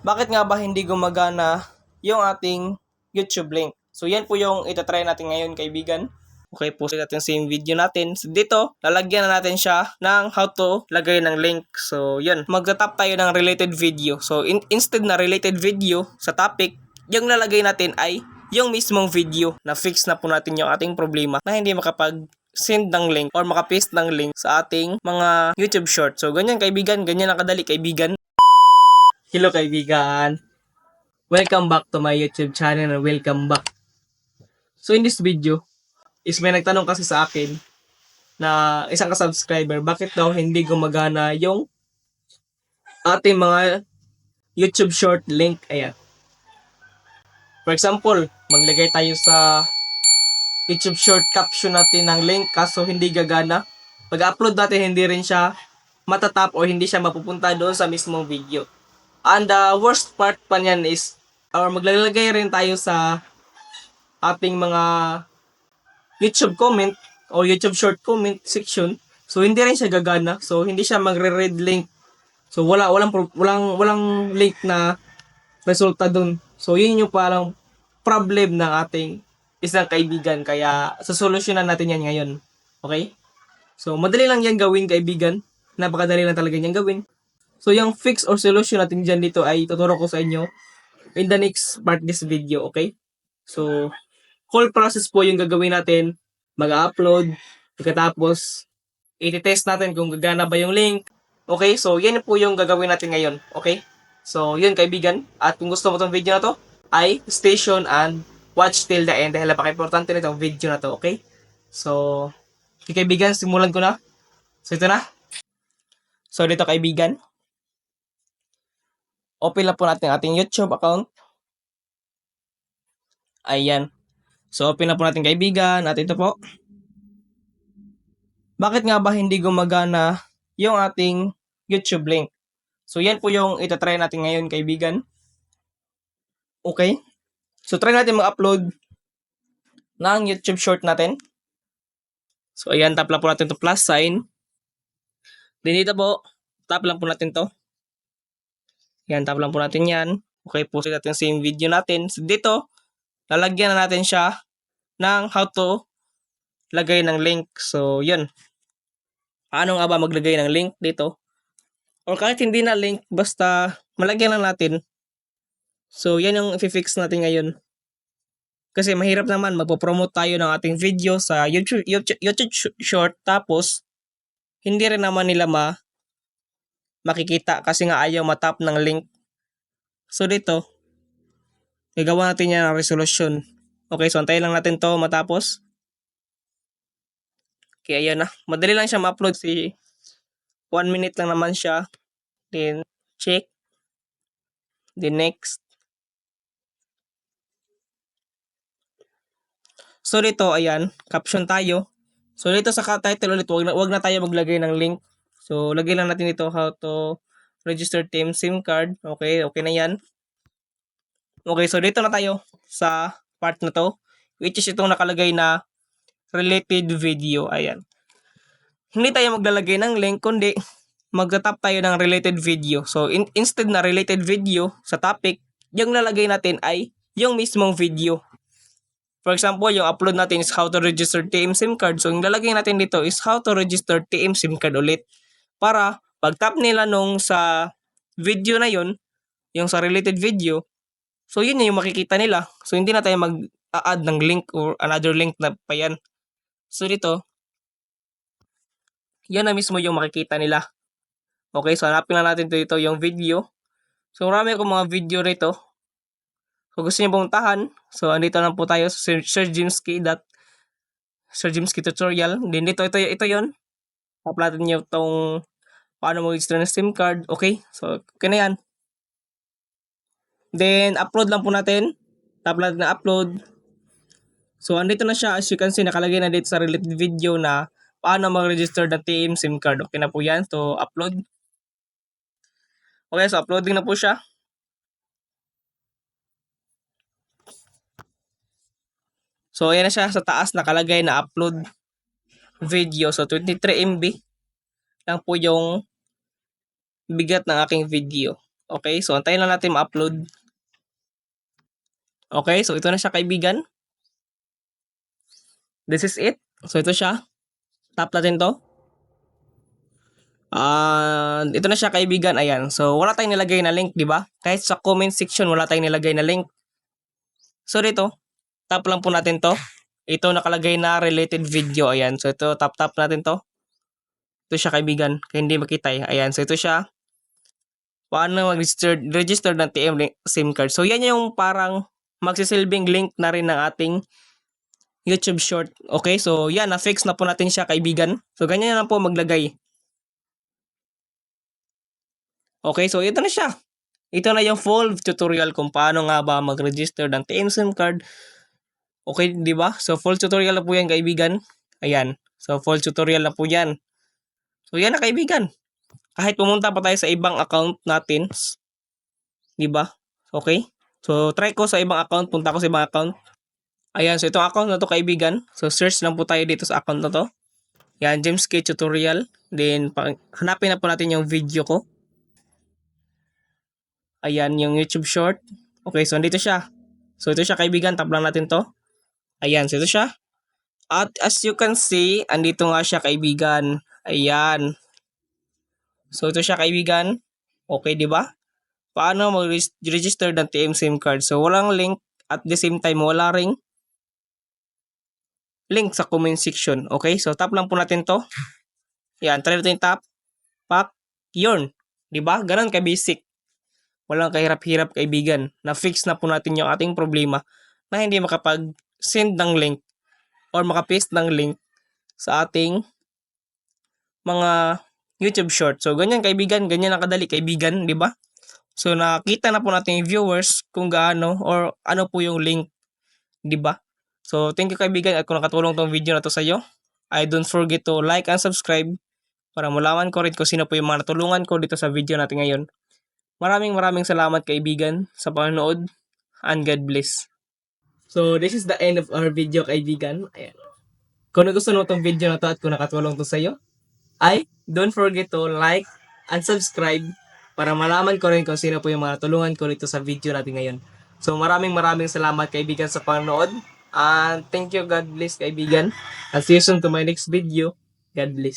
Bakit nga ba hindi gumagana yung ating YouTube link? So yan po yung itatry natin ngayon, kaibigan. Okay po, sa natin same video natin. So dito, lalagyan na natin siya ng how to lagay ng link. So yun, magta-tap tayo ng related video. So instead na related video sa topic, yung lalagay natin ay yung mismong video na fix na po natin yung ating problema na hindi makapag-send ng link or makapaste ng link sa ating mga YouTube short. So ganyan kaibigan, ganyan ang kadali kaibigan. Hello kaibigan! Welcome back to my YouTube channel and welcome back. So in this video, is may nagtanong kasi sa akin na isang ka-subscriber, bakit daw hindi gumagana yung ating mga YouTube short link. Ayan. For example, maglagay tayo sa YouTube short caption natin ng link kaso hindi gagana. Pag-upload natin, hindi rin siya matatap o hindi siya mapupunta doon sa mismong video. And the worst part pa niyan is, or maglalagay rin tayo sa ating mga YouTube comment o YouTube short comment section. So hindi rin siya gagana. So hindi siya magre-read link. So walang link na resulta dun. So yun yung parang problem ng ating isang kaibigan. Kaya sasolusyonan natin yan ngayon. Okay? So madali lang yan gawin, kaibigan. Napakadali lang talaga yan gawin. So yung fix or solution natin dyan dito ay tuturo ko sa inyo in the next part this video. Okay? So whole process po yung gagawin natin. Mag-upload. Pagkatapos i-test natin kung gagana ba yung link. Okay? So yan po yung gagawin natin ngayon. Okay? So yun kaibigan. At kung gusto mo tong video na to, ay stay tuned and watch till the end dahil napaka-importante nitong video na to. Okay? So okay, kaibigan, simulan ko na. So ito na. So dito kaibigan, open lang po natin ating YouTube account. Ayan. So open na po natin kaibigan. At ito po. Bakit nga ba hindi gumagana yung ating YouTube link? So yan po yung itatry natin ngayon kaibigan. Okay. So try natin mag-upload ng YouTube short natin. So ayan, tap lang po natin to plus sign. Then dito po, tap lang po natin to. Yan, tap lang po natin yan. Okay, post natin same video natin. So dito, lalagyan na natin siya ng how to lagay ng link. So yun. Paano nga ba maglagay ng link dito? Or kahit hindi na link, basta malagyan lang natin. So yan yung i-fix natin ngayon. Kasi mahirap naman, magpo-promote tayo ng ating video sa YouTube short, tapos hindi rin naman nila makikita kasi nga ayaw matap ng link. So dito, gagawa natin yan ng resolution. Okay, so antayin lang natin to matapos. Okay, ayan na. Madali lang siya ma-upload. 1 minute lang naman siya. Then, check. Then, next. So dito, ayan, caption tayo. So dito sa title ulit, wag na tayo maglagay ng link. So lagay lang natin dito how to register team SIM card. Okay, okay na yan. Okay, so dito na tayo sa part na to, which is itong nakalagay na related video. Ayan. Hindi tayo maglalagay ng link, kundi magta-tap tayo ng related video. So instead na related video sa topic, yung lalagay natin ay yung mismong video. For example, yung upload natin is how to register TM SIM card. So, yung lalagay natin dito is how to register TM SIM card ulit. Para, pag tap nila nung sa video na yun, yung sa related video, so yun yung makikita nila. So, hindi na tayo mag-add ng link or another link na pa yan. So, dito, yan na mismo yung makikita nila. Okay, so hanapin lang natin dito yung video. So, marami akong mga video rito. Kung gusto niyo pumuntahan, so andito lang po tayo sa Sir Jimsky tutorial. Then dito, ito yon. Tap natin niyo itong paano mag-register ng SIM card. Okay, so okay na yan. Then, upload lang po natin. Tap natin na upload. So, andito na siya. As you can see, nakalagay na dito sa related video na paano mag-register ng TM SIM card. Okay na po yan. So, upload. Okay, so uploading na po siya. So, ayan na siya sa taas, nakalagay na upload video. So, 23 MB lang po yung bigat ng aking video. Okay, so antayin lang natin ma-upload. Okay, so ito na siya kaibigan. This is it. So ito siya. Tap natin to. Ito na siya kaibigan. Ayan. So wala tayong nilagay na link, di ba? Kahit sa comment section wala tayong nilagay na link. So dito, tap lang po natin to. Ito nakalagay na related video. Ayan. So ito, tap natin to. Ito siya kaibigan. Kaya hindi makita eh. Ayan. So ito siya. Paano mag-register ng TM SIM card. So yan yung parang magsisilbing link na rin ng ating YouTube short. Okay, so yan, na-fix na po natin siya kaibigan. So ganyan na po maglagay. Okay, so ito na siya. Ito na yung full tutorial kung paano nga ba mag-register ng TM SIM card. Okay, di ba? So full tutorial na po yan kaibigan. Ayan. So full tutorial na po yan. So yan na kaibigan. Kahit pumunta pa tayo sa ibang account natin, di ba? Okay? So try ko sa ibang account, punta ko sa ibang account. Ayan, so itong account na to kaibigan. So search lang po tayo dito sa account na to. Yan, James K Tutorial. Then hanapin na po natin yung video ko. Ayan, yung YouTube short. Okay, so andito siya. So ito siya kaibigan, tap lang natin to. Ayan, so ito siya. At as you can see, andito nga siya kaibigan. Ayan. So ito siya kaibigan. Okay, di ba? Paano mag-register ng TM SIM card? So walang link at the same time wala ring link sa comment section. Okay, so tap lang po natin to. Yan, try natin tap. Pak, yun. Di ba? Ganun ka-basic. Walang kahirap-hirap kaibigan. Na-fix na po natin yung ating problema na hindi makapag-send ng link or makapaste ng link sa ating mga YouTube short. So, ganyan kaibigan, ganyan ang kadali kaibigan, di ba? So, nakita na po natin yung viewers kung gaano or ano po yung link, di ba? So, thank you kaibigan at kung nakatulong tong video na to sa iyo, I don't forget to like and subscribe para malaman ko rin kung sino po yung mga natulungan ko dito sa video natin ngayon. Maraming salamat kaibigan sa panonood and God bless. So, this is the end of our video kaibigan. Ayan. Kung nagustuhan mo tong video na to at kung nakatulong to sa iyo, don't forget to like and subscribe para malaman ko rin kung sino po yung mga tulungan ko dito sa video natin ngayon. So maraming salamat kaibigan sa panonood. And thank you, God bless kaibigan. And see you soon to my next video. God bless.